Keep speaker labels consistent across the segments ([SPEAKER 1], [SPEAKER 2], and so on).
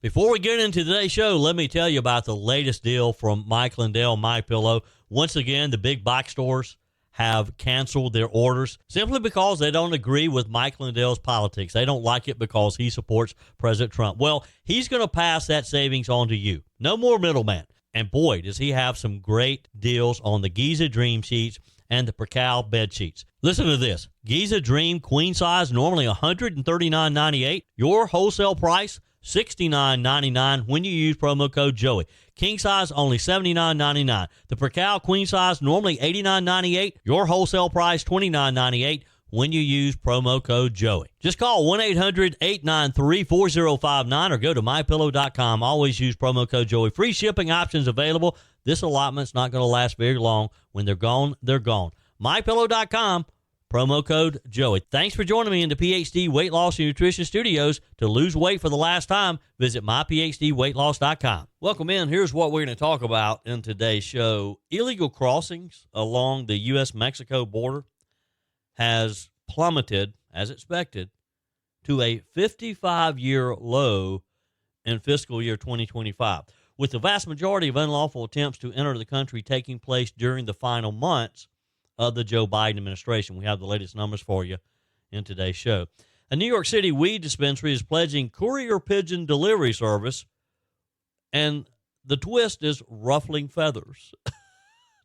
[SPEAKER 1] Before we get into today's show, let me tell you about the latest deal from Mike Lindell, MyPillow. Once again, the big box stores have canceled their orders simply because they don't agree with Mike Lindell's politics. They don't like it because he supports President Trump. Well, he's going to pass that savings on to you. No more middleman. And boy, does he have some great deals on the Giza Dream Sheets and the Percal bed sheets. Listen to this. Giza Dream Queen Size, normally $139.98. Your wholesale price, $69.99 when you use promo code Joey. King size, only $79.99. The Percal Queen Size, normally $89.98. Your wholesale price, $29.98 when you use promo code Joey. Just call 1-800-893-4059 or go to MyPillow.com. Always use promo code Joey. Free shipping options available. This allotment's not going to last very long. When they're gone, they're gone. MyPillow.com. Promo code Joey. Thanks for joining me in the PhD Weight Loss and Nutrition Studios. To lose weight for the last time, visit myphdweightloss.com. Welcome in. Here's what we're going to talk about in today's show. Illegal crossings along the U.S.-Mexico border has plummeted, as expected, to a 55-year low in fiscal year 2025. With the vast majority of unlawful attempts to enter the country taking place during the final months of the Joe Biden administration. We have the latest numbers for you in today's show. A New York City weed dispensary is pledging Courier Pigeon delivery service, and the twist is ruffling feathers.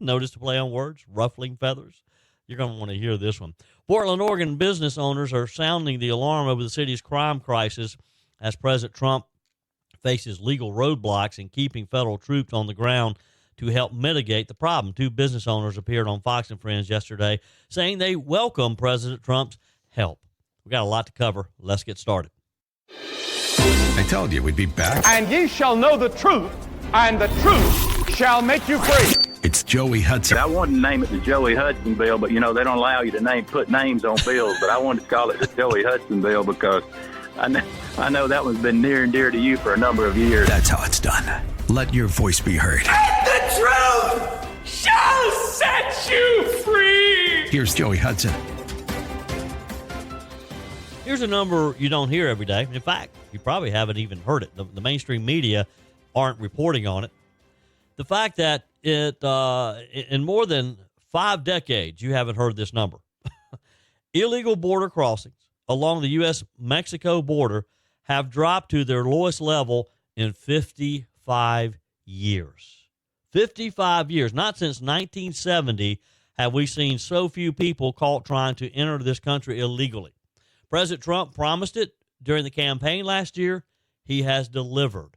[SPEAKER 1] Notice the play on words, ruffling feathers. You're going to want to hear this one. Portland, Oregon business owners are sounding the alarm over the city's crime crisis as President Trump faces legal roadblocks in keeping federal troops on the ground to help mitigate the problem. Two business owners appeared on Fox and Friends yesterday saying they welcome President Trump's help. We got a lot to cover. Let's get started.
[SPEAKER 2] I told you we'd be back.
[SPEAKER 3] And ye shall know the truth, and the truth shall make you free.
[SPEAKER 2] It's Joey Hudson.
[SPEAKER 4] I wanted to name it the Joey Hudson bill, but, they don't allow you to put names on bills. But I wanted to call it the Joey Hudson bill because I know that one's been near and dear to you for a number of years.
[SPEAKER 2] That's how it's done. Let your voice be heard.
[SPEAKER 3] And the truth shall set you free.
[SPEAKER 2] Here's Joey Hudson.
[SPEAKER 1] Here's a number you don't hear every day. In fact, you probably haven't even heard it. The mainstream media aren't reporting on it. The fact that in more than 5 decades, you haven't heard this number. Illegal border crossings along the U.S.-Mexico border have dropped to their lowest level in 55 years. 55 years. Not since 1970 have we seen so few people caught trying to enter this country illegally. President Trump promised it during the campaign last year. He has delivered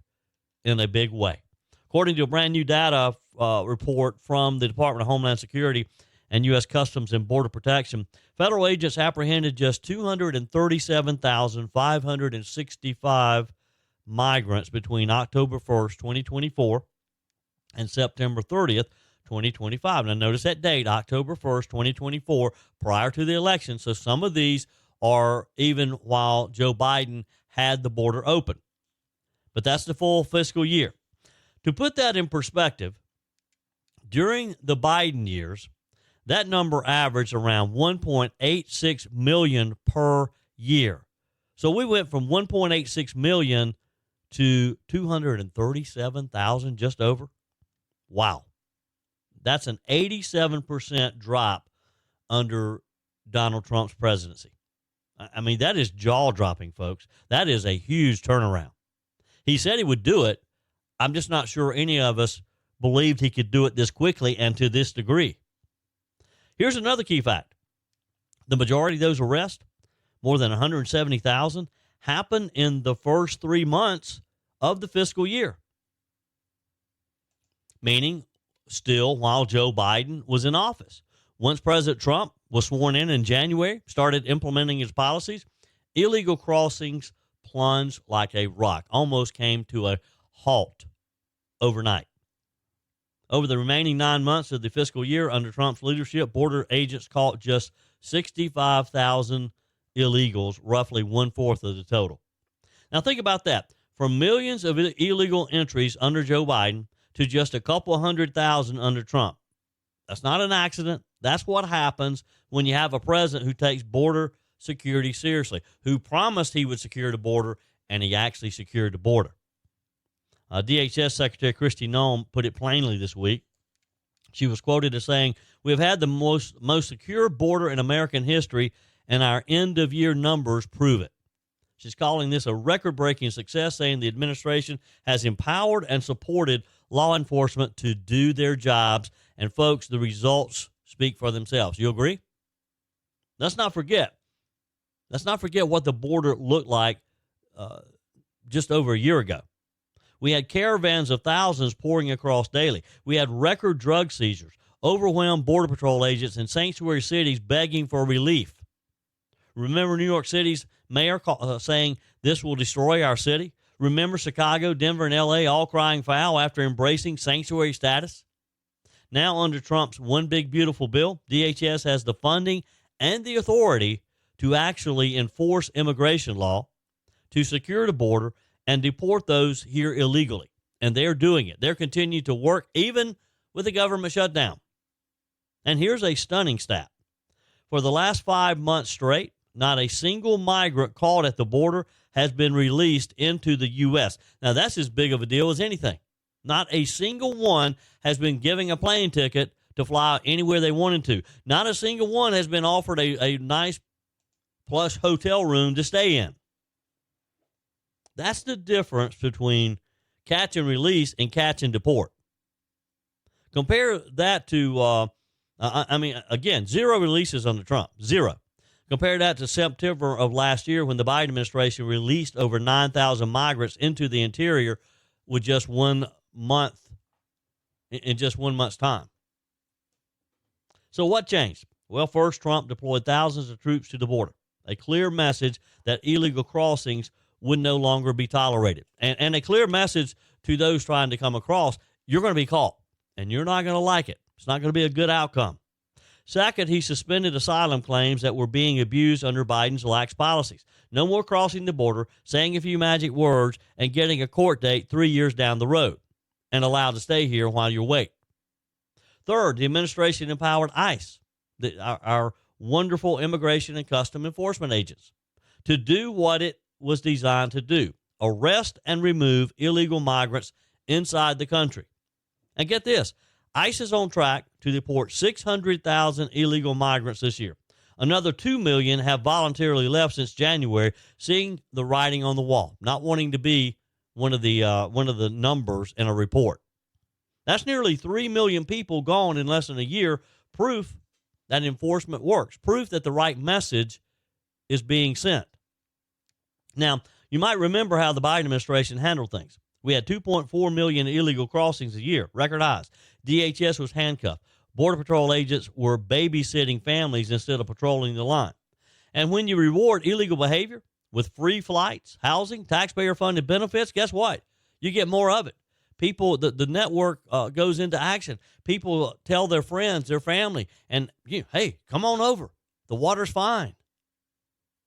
[SPEAKER 1] in a big way. According to a brand new data report from the Department of Homeland Security and U.S. Customs and Border Protection, federal agents apprehended just 237,565 migrants between October 1st, 2024 and September 30th, 2025. Now, notice that date, October 1st, 2024, prior to the election. So some of these are even while Joe Biden had the border open. But that's the full fiscal year. To put that in perspective, during the Biden years, that number averaged around 1.86 million per year. So we went from 1.86 million to 237,000, just over. Wow. That's an 87% drop under Donald Trump's presidency. I mean, that is jaw-dropping, folks. That is a huge turnaround. He said he would do it. I'm just not sure any of us believed he could do it this quickly and to this degree. Here's another key fact. The majority of those arrests, more than 170,000, happened in the first 3 months of the fiscal year. Meaning, still while Joe Biden was in office. Once President Trump was sworn in January, started implementing his policies, illegal crossings plunged like a rock, almost came to a halt overnight. Over the remaining 9 months of the fiscal year under Trump's leadership, border agents caught just 65,000 illegals, roughly 1/4 of the total. Now think about that. From millions of illegal entries under Joe Biden to just a couple 100,000 under Trump. That's not an accident. That's what happens when you have a president who takes border security seriously, who promised he would secure the border, and he actually secured the border. DHS Secretary Kristi Noem put it plainly this week. She was quoted as saying, "We have had the most secure border in American history, and our end-of-year numbers prove it." She's calling this a record-breaking success, saying the administration has empowered and supported law enforcement to do their jobs. And, folks, the results speak for themselves. You agree? Let's not forget what the border looked like just over a year ago. We had caravans of thousands pouring across daily. We had record drug seizures, overwhelmed Border Patrol agents in sanctuary cities begging for relief. Remember New York City's mayor saying this will destroy our city? Remember Chicago, Denver, and L.A. all crying foul after embracing sanctuary status? Now, under Trump's one big beautiful bill, DHS has the funding and the authority to actually enforce immigration law, to secure the border, and deport those here illegally. And they're doing it. They're continuing to work even with the government shutdown. And here's a stunning stat. For the last 5 months straight, not a single migrant caught at the border has been released into the U.S. Now, that's as big of a deal as anything. Not a single one has been given a plane ticket to fly anywhere they wanted to. Not a single one has been offered a nice plush hotel room to stay in. That's the difference between catch and release and catch and deport. Compare that to, again, zero releases under Trump. Zero. Compare that to September of last year when the Biden administration released over 9,000 migrants into the interior with just 1 month, in just 1 month's time. So what changed? Well, first, Trump deployed thousands of troops to the border. A clear message that illegal crossings would no longer be tolerated. And a clear message to those trying to come across, you're going to be caught, and you're not going to like it. It's not going to be a good outcome. Second, he suspended asylum claims that were being abused under Biden's lax policies. No more crossing the border, saying a few magic words, and getting a court date 3 years down the road, and allowed to stay here while you wait. Third, the administration empowered ICE, our wonderful immigration and custom enforcement agents, to do what it was designed to do: arrest and remove illegal migrants inside the country. And get this, ICE is on track to deport 600,000 illegal migrants this year. Another 2 million have voluntarily left since January, seeing the writing on the wall, not wanting to be one of the numbers in a report. That's nearly 3 million people gone in less than a year, proof that enforcement works, proof that the right message is being sent. Now, you might remember how the Biden administration handled things. We had 2.4 million illegal crossings a year, record highs. DHS was handcuffed. Border Patrol agents were babysitting families instead of patrolling the line. And when you reward illegal behavior with free flights, housing, taxpayer-funded benefits, guess what? You get more of it. People, the network goes into action. People tell their friends, their family, and, hey, come on over. The water's fine.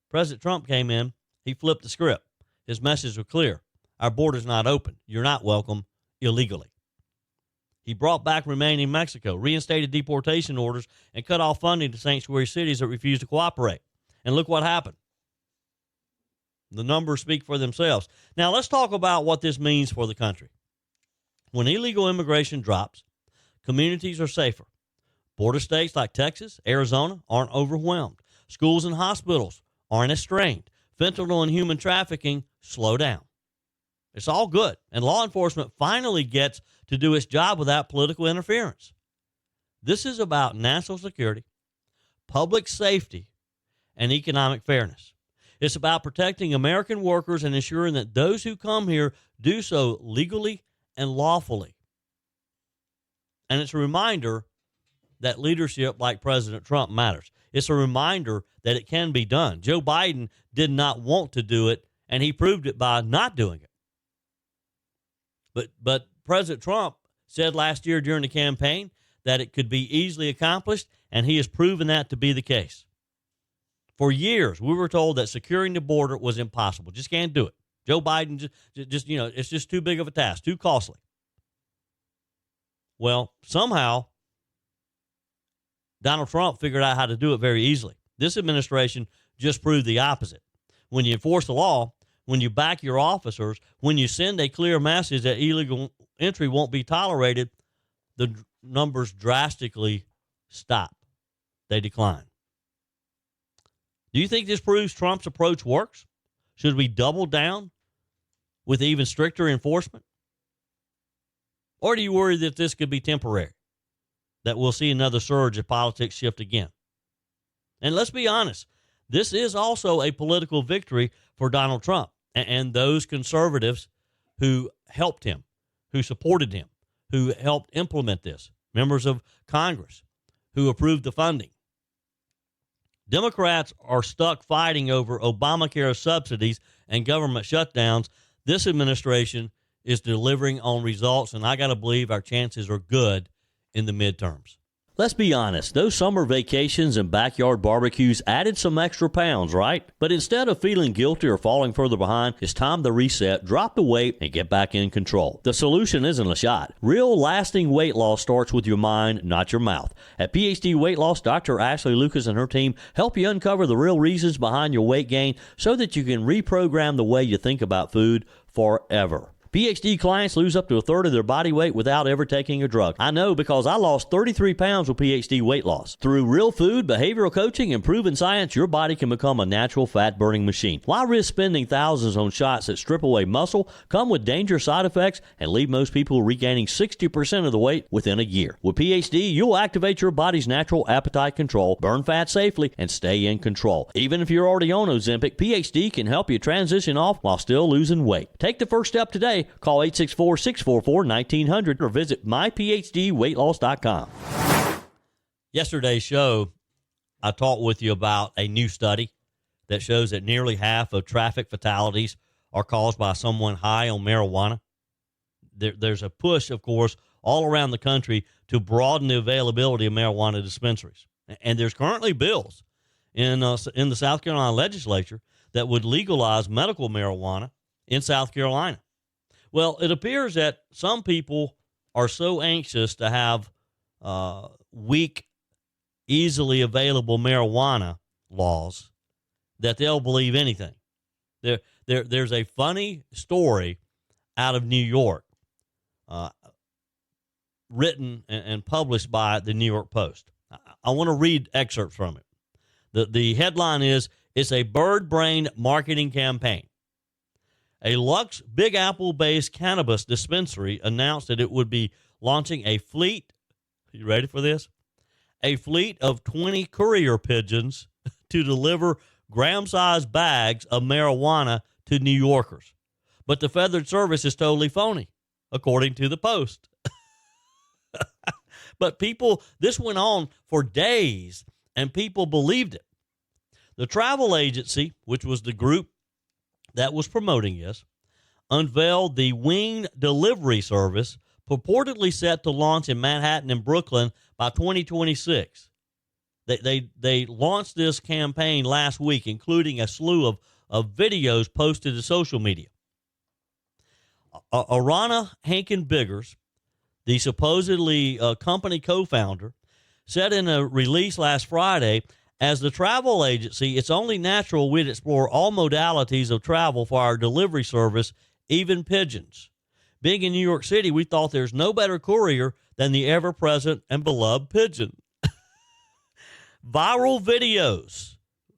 [SPEAKER 1] President Trump came in. He flipped the script. His message was clear. Our border's not open. You're not welcome illegally. He brought back remain in Mexico, reinstated deportation orders, and cut off funding to sanctuary cities that refused to cooperate. And look what happened. The numbers speak for themselves. Now, let's talk about what this means for the country. When illegal immigration drops, communities are safer. Border states like Texas, Arizona aren't overwhelmed. Schools and hospitals aren't as strained. Fentanyl and human trafficking slow down. It's all good. And law enforcement finally gets to do its job without political interference. This is about national security, public safety, and economic fairness. It's about protecting American workers and ensuring that those who come here do so legally and lawfully. And it's a reminder that leadership like President Trump matters. It's a reminder that it can be done. Joe Biden did not want to do it, and he proved it by not doing it. But President Trump said last year during the campaign that it could be easily accomplished, and he has proven that to be the case. For years, we were told that securing the border was impossible. Just can't do it. Joe Biden, it's just too big of a task, too costly. Well, somehow, Donald Trump figured out how to do it very easily. This administration just proved the opposite. When you enforce the law, when you back your officers, when you send a clear message that illegal entry won't be tolerated, the numbers drastically stop. They decline. Do you think this proves Trump's approach works? Should we double down with even stricter enforcement? Or do you worry that this could be temporary, that we'll see another surge if politics shift again? And let's be honest, this is also a political victory for Donald Trump and those conservatives who helped him, who supported him, who helped implement this, members of Congress who approved the funding. Democrats are stuck fighting over Obamacare subsidies and government shutdowns. This administration is delivering on results, and I got to believe our chances are good in the midterms. Let's be honest, those summer vacations and backyard barbecues added some extra pounds, right? But instead of feeling guilty or falling further behind, it's time to reset, drop the weight, and get back in control. The solution isn't a shot. Real lasting weight loss starts with your mind, not your mouth. At PhD Weight Loss, Dr. Ashley Lucas and her team help you uncover the real reasons behind your weight gain so that you can reprogram the way you think about food forever. PhD clients lose up to a third of their body weight without ever taking a drug. I know because I lost 33 pounds with PhD weight loss. Through real food, behavioral coaching, and proven science, your body can become a natural fat-burning machine. Why risk spending thousands on shots that strip away muscle, come with dangerous side effects, and leave most people regaining 60% of the weight within a year? With PhD, you'll activate your body's natural appetite control, burn fat safely, and stay in control. Even if you're already on Ozempic, PhD can help you transition off while still losing weight. Take the first step today. Call 864-644-1900 or visit myphdweightloss.com. Yesterday's show, I talked with you about a new study that shows that nearly half of traffic fatalities are caused by someone high on marijuana. There's a push, of course, all around the country to broaden the availability of marijuana dispensaries. And there's currently bills in the South Carolina legislature that would legalize medical marijuana in South Carolina. Well, it appears that some people are so anxious to have weak, easily available marijuana laws that they'll believe anything. There's a funny story out of New York written and published by the New York Post. I want to read excerpts from it. The headline is, "It's a bird-brained marketing campaign." A Lux Big Apple-based cannabis dispensary announced that it would be launching a fleet. You ready for this? A fleet of 20 courier pigeons to deliver gram-sized bags of marijuana to New Yorkers. But the feathered service is totally phony, according to the Post. But this went on for days, and people believed it. The travel agency, which was the group that was promoting this, unveiled the winged delivery service purportedly set to launch in Manhattan and Brooklyn by 2026. They launched this campaign last week, including a slew of videos posted to social media. Arana Hankin-Biggers, the supposedly company co-founder, said in a release last Friday, "As the travel agency, it's only natural we'd explore all modalities of travel for our delivery service, even pigeons. Being in New York City, we thought there's no better courier than the ever-present and beloved pigeon." Viral videos,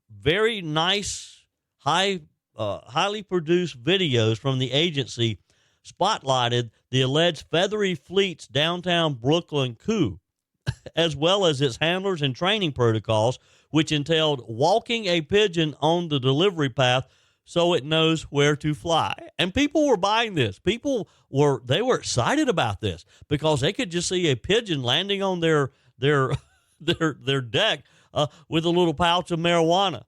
[SPEAKER 1] very nice, highly produced videos from the agency spotlighted the alleged feathery fleet's downtown Brooklyn coup, as well as its handlers and training protocols, which entailed walking a pigeon on the delivery path so it knows where to fly. And people were buying this. They were excited about this because they could just see a pigeon landing on their deck with a little pouch of marijuana.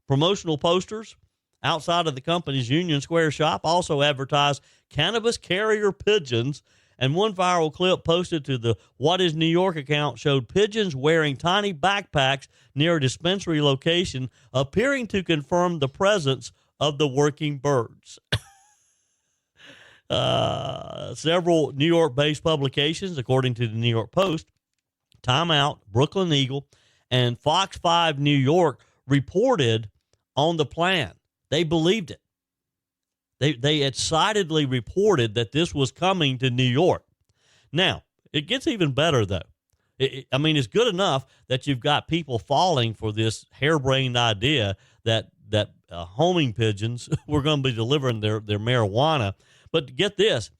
[SPEAKER 1] Promotional posters outside of the company's Union Square shop also advertised cannabis carrier pigeons, and one viral clip posted to the What is New York account showed pigeons wearing tiny backpacks near a dispensary location, appearing to confirm the presence of the working birds. Several New York-based publications, according to the New York Post, Time Out, Brooklyn Eagle, and Fox 5 New York reported on the plan. They believed it. They excitedly reported that this was coming to New York. Now, it gets even better, though. It's good enough that you've got people falling for this harebrained idea that homing pigeons were going to be delivering their marijuana. But get this,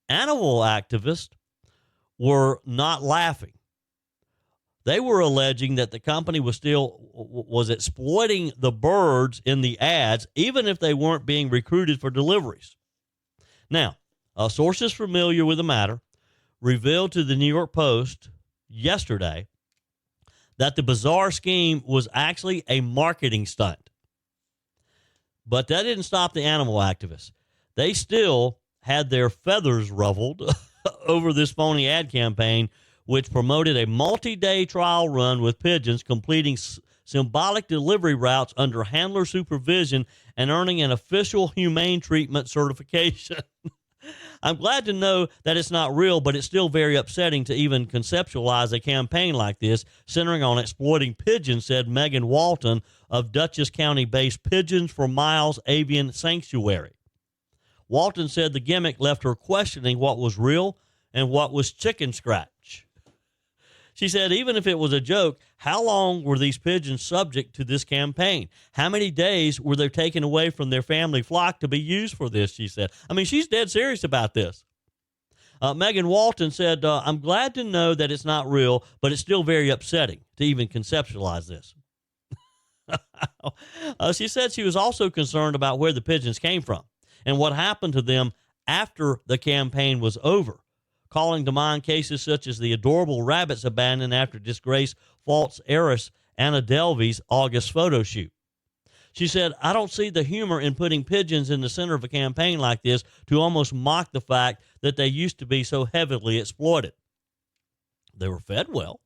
[SPEAKER 1] animal activists were not laughing. They were alleging that the company was exploiting the birds in the ads, even if they weren't being recruited for deliveries. Now, sources familiar with the matter revealed to the New York Post yesterday that the bizarre scheme was actually a marketing stunt. But that didn't stop the animal activists. They still had their feathers ruffled over this phony ad campaign, which promoted a multi-day trial run with pigeons completing symbolic delivery routes under handler supervision and earning an official humane treatment certification. I'm glad to know that it's not real, but it's still very upsetting to even conceptualize a campaign like this centering on exploiting pigeons, said Megan Walton of Dutchess County-based Pigeons for Miles Avian Sanctuary. Walton said the gimmick left her questioning what was real and what was chicken scratch. She said, even if it was a joke, how long were these pigeons subject to this campaign? How many days were they taken away from their family flock to be used for this, she said. She's dead serious about this. Megan Walton said, I'm glad to know that it's not real, but it's still very upsetting to even conceptualize this. She said she was also concerned about where the pigeons came from and what happened to them after the campaign was over, calling to mind cases such as the adorable rabbits abandoned after disgraced false heiress Anna Delvey's August photo shoot. She said, I don't see the humor in putting pigeons in the center of a campaign like this to almost mock the fact that they used to be so heavily exploited. They were fed well.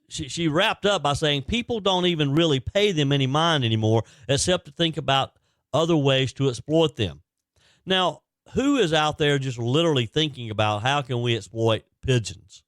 [SPEAKER 1] She wrapped up by saying people don't even really pay them any mind anymore except to think about other ways to exploit them. Now, who is out there just literally thinking about how can we exploit pigeons?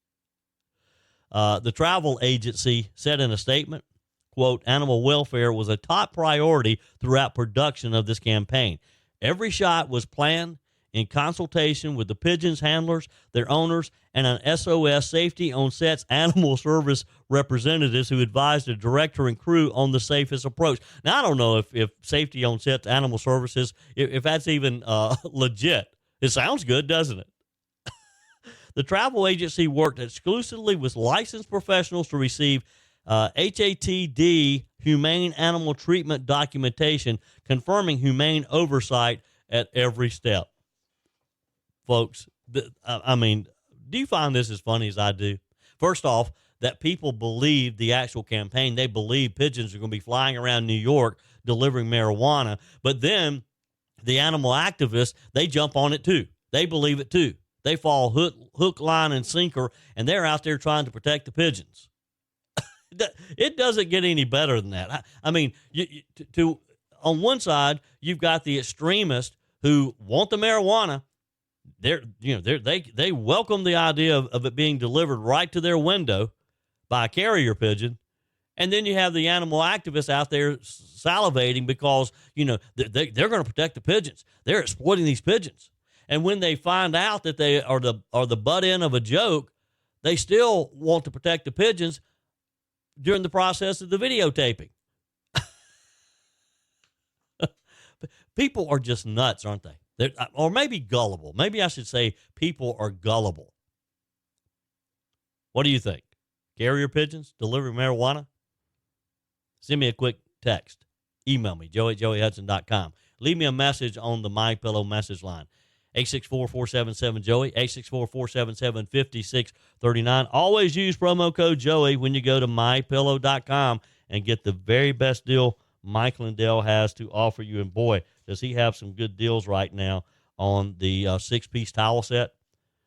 [SPEAKER 1] The travel agency said in a statement, quote, animal welfare was a top priority throughout production of this campaign. Every shot was planned in consultation with the pigeons handlers, their owners, and an SOS safety on set's animal service representatives who advised the director and crew on the safest approach. Now, I don't know if safety on set's animal services, if that's even legit. It sounds good, doesn't it? The travel agency worked exclusively with licensed professionals to receive HATD humane animal treatment documentation, confirming humane oversight at every step. Folks, do you find this as funny as I do? First off, that people believe the actual campaign. They believe pigeons are going to be flying around New York delivering marijuana. But then the animal activists, they jump on it too. They believe it too. They fall hook, line, and sinker, and they're out there trying to protect the pigeons. It doesn't get any better than that. On one side, you've got the extremists who want the marijuana. They welcome the idea of it being delivered right to their window by a carrier pigeon. And then you have the animal activists out there salivating because, they're going to protect the pigeons. They're exploiting these pigeons. And when they find out that they are the butt end of a joke, they still want to protect the pigeons during the process of the videotaping. People are just nuts, aren't they? Or maybe gullible. Maybe I should say people are gullible. What do you think? Carrier pigeons delivering marijuana? Send me a quick text. Email me, joey@joeyhudson.com. Leave me a message on the MyPillow message line. 864-477-JOEY, 864-477-5639. Always use promo code Joey when you go to MyPillow.com and get the very best deal Mike Lindell has to offer you. And boy, does he have some good deals right now on the 6-piece towel set.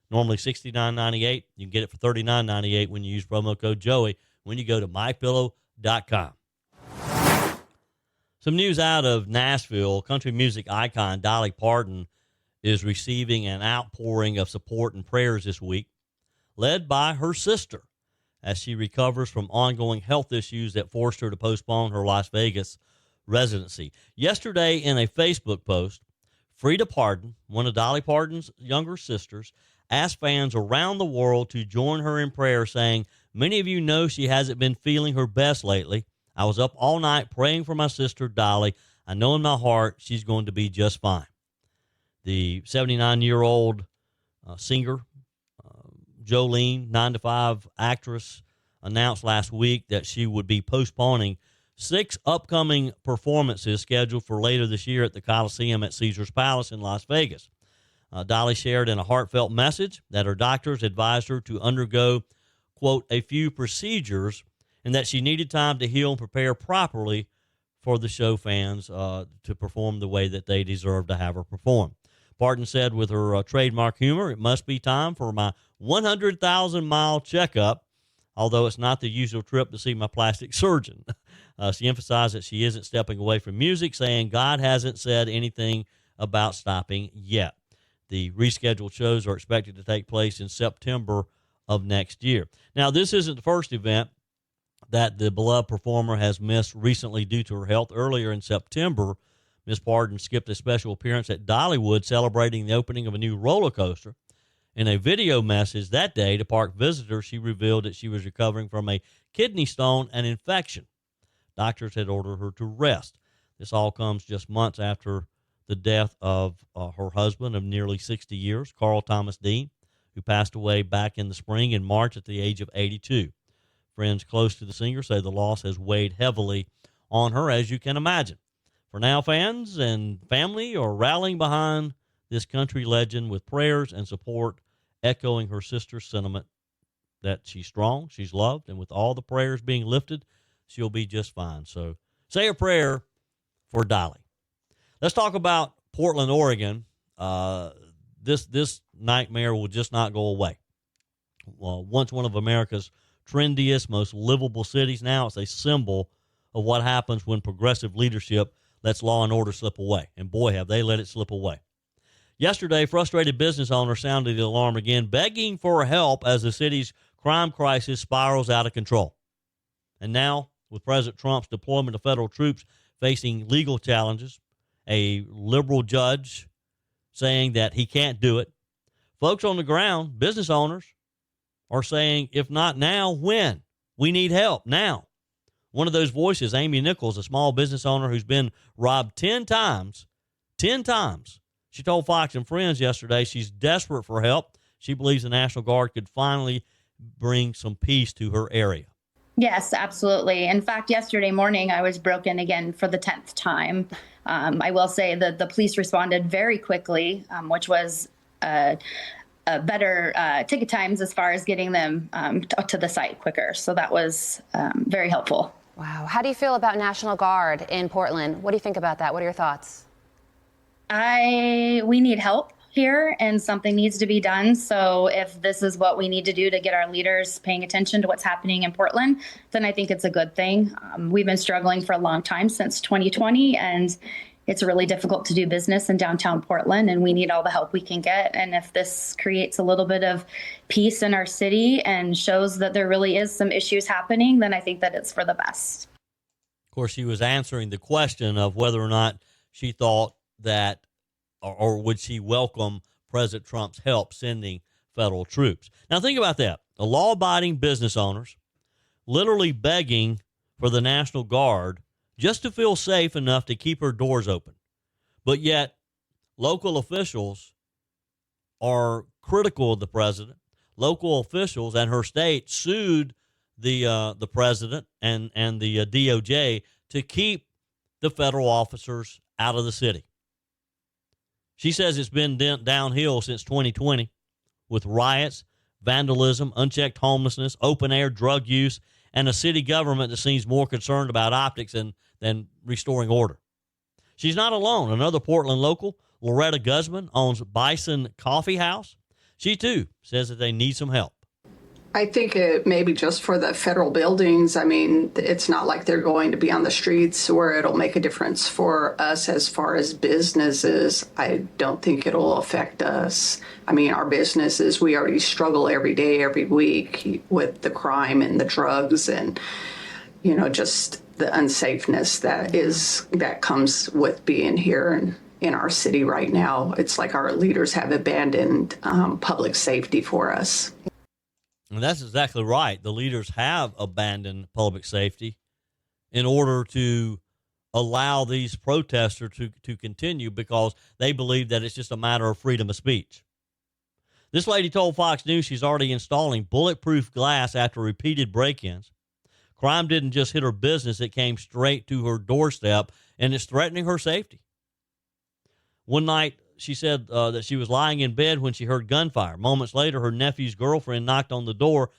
[SPEAKER 1] Normally $69.98. You can get it for $39.98 when you use promo code Joey when you go to MyPillow.com. Some news out of Nashville. Country music icon Dolly Parton is receiving an outpouring of support and prayers this week, led by her sister, as she recovers from ongoing health issues that forced her to postpone her Las Vegas residency. Yesterday, in a Facebook post, Frida Pardon, one of Dolly Parton's younger sisters, asked fans around the world to join her in prayer, saying, "Many of you know she hasn't been feeling her best lately. I was up all night praying for my sister, Dolly. I know in my heart she's going to be just fine." The 79-year-old singer, Jolene, 9 to 5 actress, announced last week that she would be postponing 6 upcoming performances scheduled for later this year at the Coliseum at Caesars Palace in Las Vegas. Dolly shared in a heartfelt message that her doctors advised her to undergo, quote, a few procedures, and that she needed time to heal and prepare properly for the show fans to perform the way that they deserve to have her perform. Parton said with her trademark humor, "It must be time for my 100,000-mile checkup, although it's not the usual trip to see my plastic surgeon." She emphasized that she isn't stepping away from music, saying God hasn't said anything about stopping yet. The rescheduled shows are expected to take place in September of next year. Now, this isn't the first event that the beloved performer has missed recently due to her health. Earlier in September, Miss Pardon skipped a special appearance at Dollywood celebrating the opening of a new roller coaster. In a video message that day to park visitors, she revealed that she was recovering from a kidney stone and infection. Doctors had ordered her to rest. This all comes just months after the death of her husband of nearly 60 years, Carl Thomas Dean, who passed away back in the spring in March at the age of 82. Friends close to the singer say the loss has weighed heavily on her, as you can imagine. For now, fans and family are rallying behind this country legend with prayers and support, echoing her sister's sentiment that she's strong, she's loved, and with all the prayers being lifted, she'll be just fine. So say a prayer for Dolly. Let's talk about Portland, Oregon. This nightmare will just not go away. Well, once one of America's trendiest, most livable cities, now it's a symbol of what happens when progressive leadership lets law and order slip away. And boy, have they let it slip away. Yesterday, frustrated business owners sounded the alarm again, begging for help as the city's crime crisis spirals out of control. And now, with President Trump's deployment of federal troops facing legal challenges, a liberal judge saying that he can't do it, folks on the ground, business owners, are saying, if not now, when? We need help now. One of those voices, Amy Nichols, a small business owner who's been robbed 10 times. She told Fox and Friends yesterday she's desperate for help. She believes the National Guard could finally bring some peace to her area.
[SPEAKER 5] Yes, absolutely. In fact, yesterday morning, I was broken again for the 10th time. I will say that the police responded very quickly, which was better ticket times as far as getting them to the site quicker. So that was very helpful.
[SPEAKER 6] Wow. How do you feel about National Guard in Portland? What do you think about that? What are your thoughts?
[SPEAKER 5] We need help here and something needs to be done. So if this is what we need to do to get our leaders paying attention to what's happening in Portland, then I think it's a good thing. We've been struggling for a long time, since 2020, and it's really difficult to do business in downtown Portland, and we need all the help we can get. And if this creates a little bit of peace in our city and shows that there really is some issues happening, then I think that it's for the best.
[SPEAKER 1] Of course, she was answering the question of whether or not she thought that, or would she welcome President Trump's help sending federal troops. Now, think about that. The law-abiding business owners literally begging for the National Guard just to feel safe enough to keep her doors open. But yet, local officials are critical of the president. Local officials and her state sued the president and the DOJ to keep the federal officers out of the city. She says it's been downhill since 2020 with riots, vandalism, unchecked homelessness, open-air drug use, and a city government that seems more concerned about optics than restoring order. She's not alone. Another Portland local, Loretta Guzman, owns Bison Coffee House. She, too, says that they need some help.
[SPEAKER 7] I think it maybe just for the federal buildings. I mean, it's not like they're going to be on the streets where it'll make a difference for us as far as businesses. I don't think it'll affect us. I mean, our businesses, we already struggle every day, every week with the crime and the drugs and, just the unsafeness that comes with being here in our city right now. It's like our leaders have abandoned public safety for us.
[SPEAKER 1] And that's exactly right. The leaders have abandoned public safety in order to allow these protesters to continue because they believe that it's just a matter of freedom of speech. This lady told Fox News she's already installing bulletproof glass after repeated break-ins. Crime didn't just hit her business, it came straight to her doorstep, and it's threatening her safety. One night, she said that she was lying in bed when she heard gunfire. Moments later, her nephew's girlfriend knocked on the door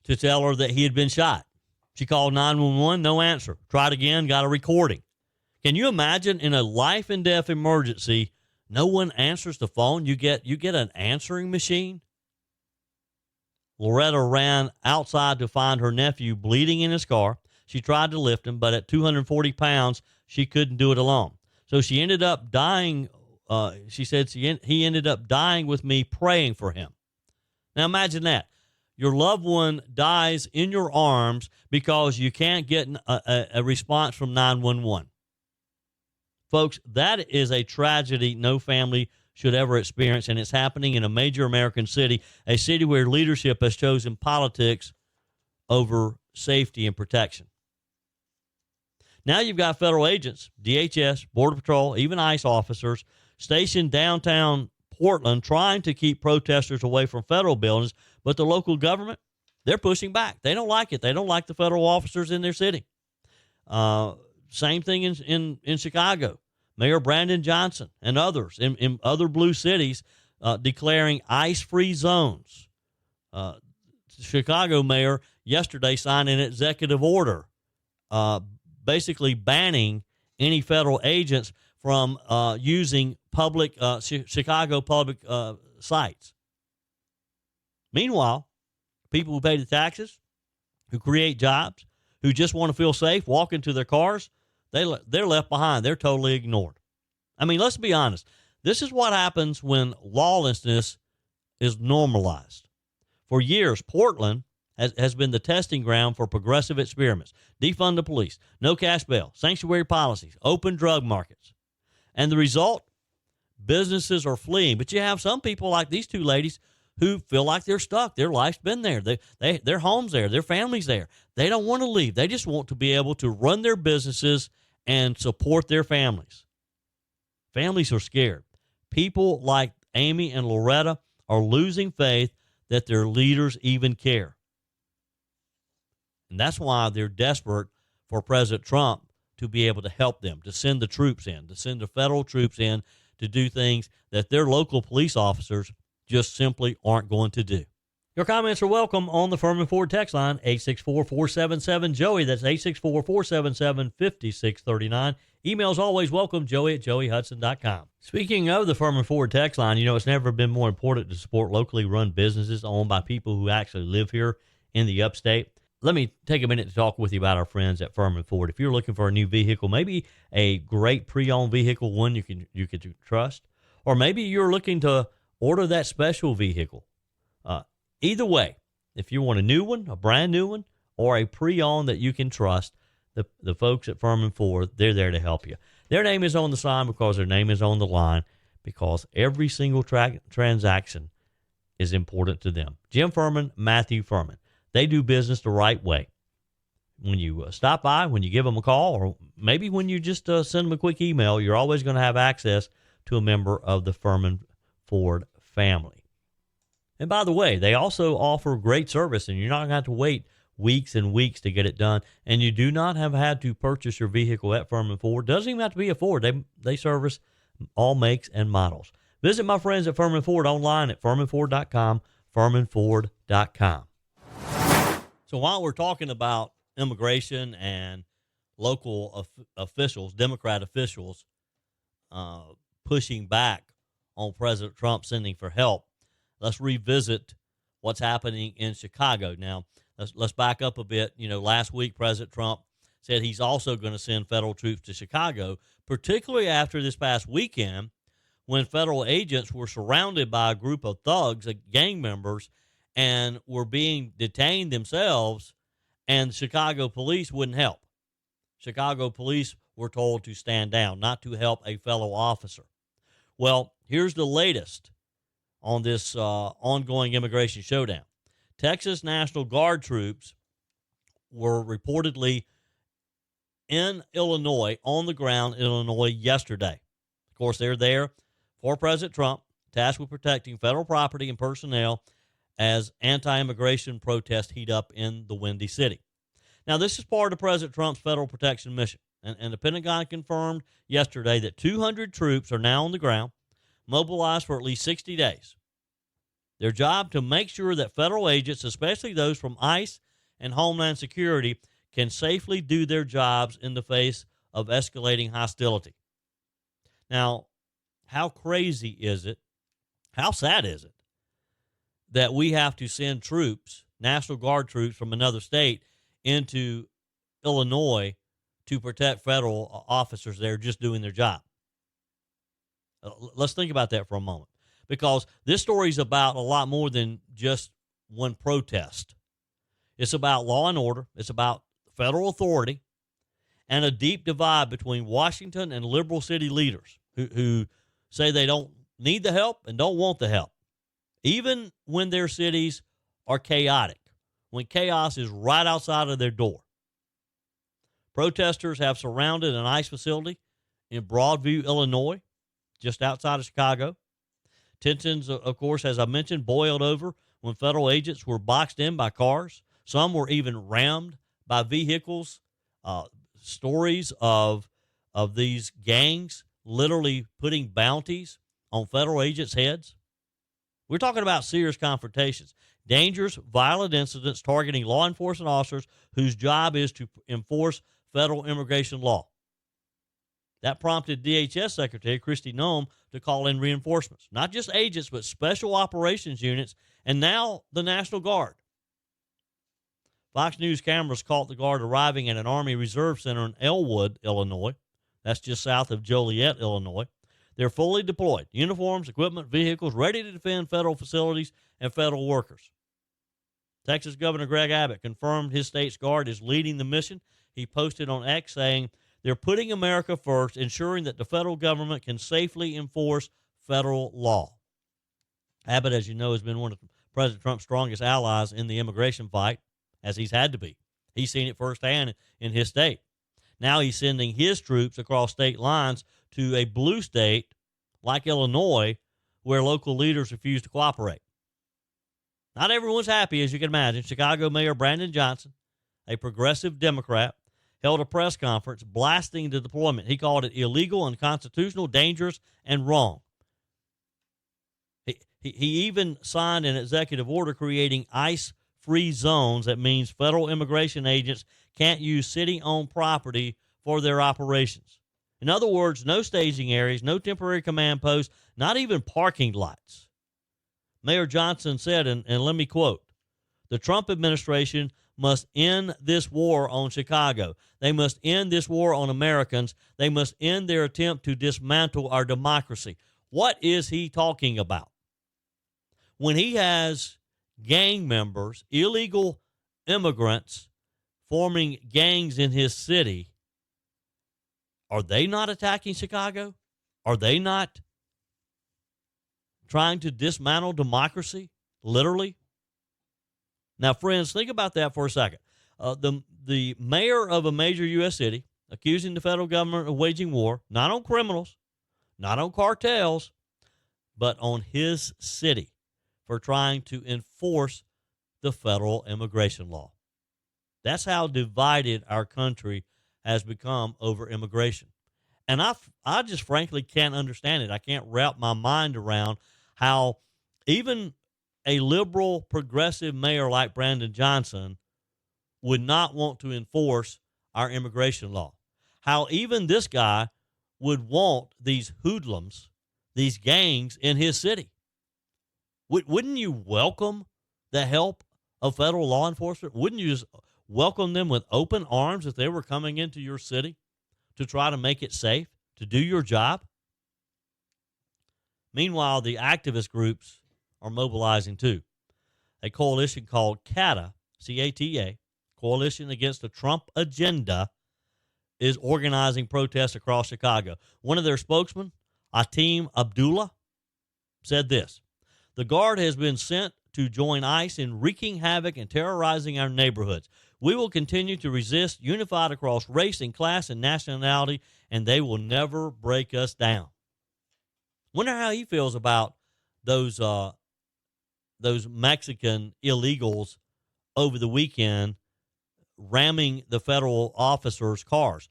[SPEAKER 1] to tell her that he had been shot. She called 911, no answer. Tried again, got a recording. Can you imagine in a life and death emergency, no one answers the phone? You get an answering machine? Loretta ran outside to find her nephew bleeding in his car. She tried to lift him, but at 240 pounds, she couldn't do it alone. So she ended up dying. She said he ended up dying with me praying for him. Now imagine that. Your loved one dies in your arms because you can't get a response from 911. Folks, that is a tragedy no family should ever experience, and it's happening in a major American city, a city where leadership has chosen politics over safety and protection. Now you've got federal agents, DHS, Border Patrol, even ICE officers stationed downtown Portland trying to keep protesters away from federal buildings, but the local government, they're pushing back. They don't like it. They don't like the federal officers in their city. Same thing in Chicago. Mayor Brandon Johnson and others in other blue cities declaring ICE-free zones. Chicago mayor yesterday signed an executive order basically banning any federal agents from using public Chicago public sites. Meanwhile, people who pay the taxes, who create jobs, who just want to feel safe, walk into their cars, they're left behind. They're totally ignored. I mean, let's be honest. This is what happens when lawlessness is normalized. For years, Portland has been the testing ground for progressive experiments. Defund the police, no cash bail, sanctuary policies, open drug markets. And the result? Businesses are fleeing. But you have some people like these two ladies who feel like they're stuck. Their life's been there. Their home's there. Their family's there. They don't want to leave. They just want to be able to run their businesses and support their families. Families are scared. People like Amy and Loretta are losing faith that their leaders even care. And that's why they're desperate for President Trump to be able to help them, to send the troops in, to send the federal troops in to do things that their local police officers just simply aren't going to do. Your comments are welcome on the Firmin Ford text line, 864-477-JOEY. That's 864-477-5639. Emails always welcome, joey@joeyhudson.com. Speaking of the Firmin Ford text line, it's never been more important to support locally run businesses owned by people who actually live here in the upstate. Let me take a minute to talk with you about our friends at Firmin Ford. If you're looking for a new vehicle, maybe a great pre-owned vehicle, one you can trust, or maybe you're looking to order that special vehicle. Either way, if you want a new one, a brand new one, or a pre-owned that you can trust, the folks at Firmin Ford, they're there to help you. Their name is on the sign because their name is on the line, because every single transaction is important to them. Jim Firmin, Matthew Firmin. They do business the right way. When you stop by, when you give them a call, or maybe when you just send them a quick email, you're always going to have access to a member of the Firmin Ford family. And by the way, they also offer great service, and you're not going to have to wait weeks and weeks to get it done. And you do not have had to purchase your vehicle at Firmin Ford. Doesn't even have to be a Ford. They service all makes and models. Visit my friends at Firmin Ford online at firminford.com, firminford.com. So while we're talking about immigration and local officials, Democrat officials, pushing back on President Trump sending for help, let's revisit what's happening in Chicago. Now, let's back up a bit. Last week, President Trump said he's also going to send federal troops to Chicago, particularly after this past weekend when federal agents were surrounded by a group of thugs, gang members, and were being detained themselves, and Chicago police wouldn't help. Chicago police were told to stand down, not to help a fellow officer. Well, here's the latest on this ongoing immigration showdown. Texas National Guard troops were reportedly in Illinois, on the ground in Illinois yesterday. Of course, they're there for President Trump, tasked with protecting federal property and personnel as anti-immigration protests heat up in the Windy City. Now, this is part of President Trump's federal protection mission, and the Pentagon confirmed yesterday that 200 troops are now on the ground, mobilized for at least 60 days. Their job to make sure that federal agents, especially those from ICE and Homeland Security, can safely do their jobs in the face of escalating hostility. Now, how crazy is it? How sad is it that we have to send troops, National Guard troops from another state, into Illinois to protect federal officers there just doing their job? Let's think about that for a moment, because this story is about a lot more than just one protest. It's about law and order. It's about federal authority and a deep divide between Washington and liberal city leaders who say they don't need the help and don't want the help, even when their cities are chaotic, when chaos is right outside of their door. Protesters have surrounded an ICE facility in Broadview, Illinois, just outside of Chicago. Tensions, of course, as I mentioned, boiled over when federal agents were boxed in by cars. Some were even rammed by vehicles. Stories of these gangs literally putting bounties on federal agents' heads. We're talking about serious confrontations, dangerous, violent incidents targeting law enforcement officers whose job is to enforce federal immigration law. That prompted DHS Secretary Kristi Noem to call in reinforcements, not just agents, but special operations units, and now the National Guard. Fox News cameras caught the Guard arriving at an Army Reserve Center in Elwood, Illinois. That's just south of Joliet, Illinois. They're fully deployed, uniforms, equipment, vehicles, ready to defend federal facilities and federal workers. Texas Governor Greg Abbott confirmed his state's Guard is leading the mission. He posted on X saying, "They're putting America first, ensuring that the federal government can safely enforce federal law." Abbott, as you know, has been one of President Trump's strongest allies in the immigration fight, as he's had to be. He's seen it firsthand in his state. Now he's sending his troops across state lines to a blue state like Illinois, where local leaders refuse to cooperate. Not everyone's happy, as you can imagine. Chicago Mayor Brandon Johnson, a progressive Democrat, held a press conference blasting the deployment. He called it illegal, unconstitutional, dangerous, and wrong. He even signed an executive order creating ICE-free zones. That means federal immigration agents can't use city-owned property for their operations. In other words, no staging areas, no temporary command posts, not even parking lots. Mayor Johnson said, and let me quote, "The Trump administration must end this war on Chicago. They must end this war on Americans. They must end their attempt to dismantle our democracy." What is he talking about? When he has gang members, illegal immigrants, forming gangs in his city, are they not attacking Chicago? Are they not trying to dismantle democracy, literally? Now, friends, think about that for a second. The mayor of a major U.S. city accusing the federal government of waging war, not on criminals, not on cartels, but on his city for trying to enforce the federal immigration law. That's how divided our country has become over immigration. And I just frankly can't understand it. I can't wrap my mind around how even a liberal, progressive mayor like Brandon Johnson would not want to enforce our immigration law. How even this guy would want these hoodlums, these gangs in his city. Wouldn't you welcome the help of federal law enforcement? Wouldn't you just welcome them with open arms if they were coming into your city to try to make it safe, to do your job? Meanwhile, the activist groups are mobilizing too. A coalition called CATA, C-A-T-A, Coalition Against the Trump Agenda, is organizing protests across Chicago. One of their spokesmen, Atim Abdullah, said this: "The Guard has been sent to join ICE in wreaking havoc and terrorizing our neighborhoods. We will continue to resist, unified across race and class and nationality, and they will never break us down." Wonder how he feels about those Mexican illegals over the weekend ramming the federal officers' cars,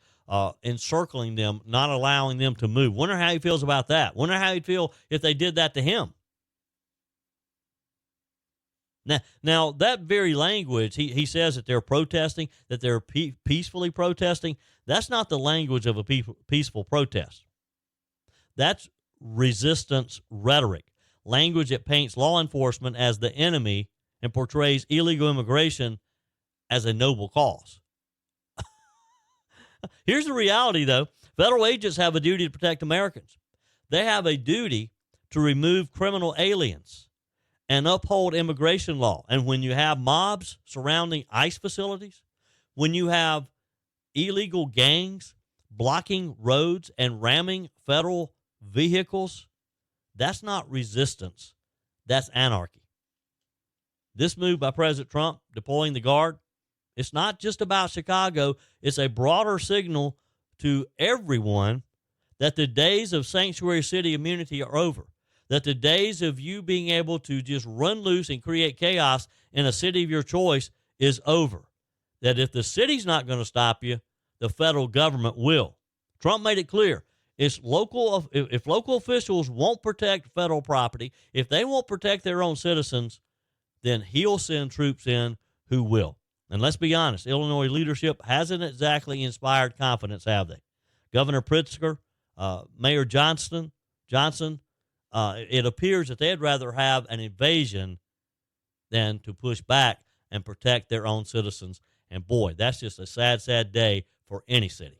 [SPEAKER 1] encircling them, not allowing them to move. Wonder how he feels about that. Wonder how he'd feel if they did that to him. Now that very language, he says that they're protesting, that they're peacefully protesting. That's not the language of a peaceful protest. That's resistance rhetoric, language that paints law enforcement as the enemy and portrays illegal immigration as a noble cause. Here's the reality, though. Federal agents have a duty to protect Americans. They have a duty to remove criminal aliens and uphold immigration law. And when you have mobs surrounding ICE facilities, when you have illegal gangs blocking roads and ramming federal vehicles, that's not resistance. That's anarchy. This move by President Trump, deploying the Guard, it's not just about Chicago. It's a broader signal to everyone that the days of sanctuary city immunity are over, that the days of you being able to just run loose and create chaos in a city of your choice is over, that if the city's not going to stop you, the federal government will. Trump made it clear. If local officials won't protect federal property, if they won't protect their own citizens, then he'll send troops in who will. And let's be honest, Illinois leadership hasn't exactly inspired confidence, have they? Governor Pritzker, Mayor Johnson, it appears that they'd rather have an invasion than to push back and protect their own citizens. And boy, that's just a sad, sad day for any city.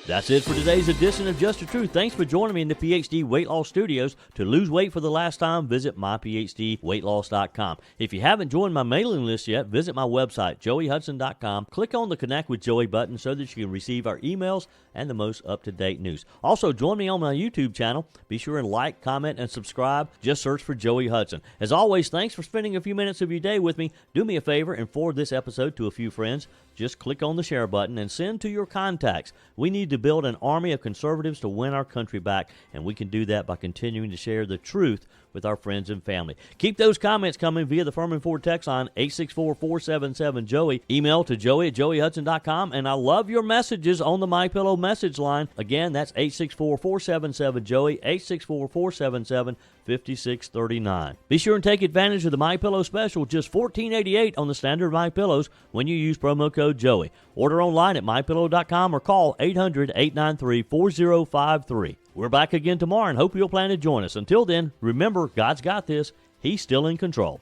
[SPEAKER 1] That's it for today's edition of Just the Truth. Thanks for joining me in the PhD Weight Loss Studios. To lose weight for the last time, visit myphdweightloss.com. If you haven't joined my mailing list yet, visit my website, joeyhudson.com. Click on the Connect with Joey button so that you can receive our emails and the most up-to-date news. Also, join me on my YouTube channel. Be sure and like, comment, and subscribe. Just search for Joey Hudson. As always, thanks for spending a few minutes of your day with me. Do me a favor and forward this episode to a few friends. Just click on the share button and send to your contacts. We need to build an army of conservatives to win our country back, and we can do that by continuing to share the truth with our friends and family. Keep those comments coming via the Firmin Ford text line, 864-477-JOEY. Email to joey@joeyhudson.com, and I love your messages on the MyPillow message line. Again, that's 864-477-JOEY, 864-477-5639. Be sure and take advantage of the MyPillow special, just $14.88 on the standard MyPillows when you use promo code Joey. Order online at mypillow.com or call 800-893-4053. We're back again tomorrow and hope you'll plan to join us. Until then, remember, God's got this. He's still in control.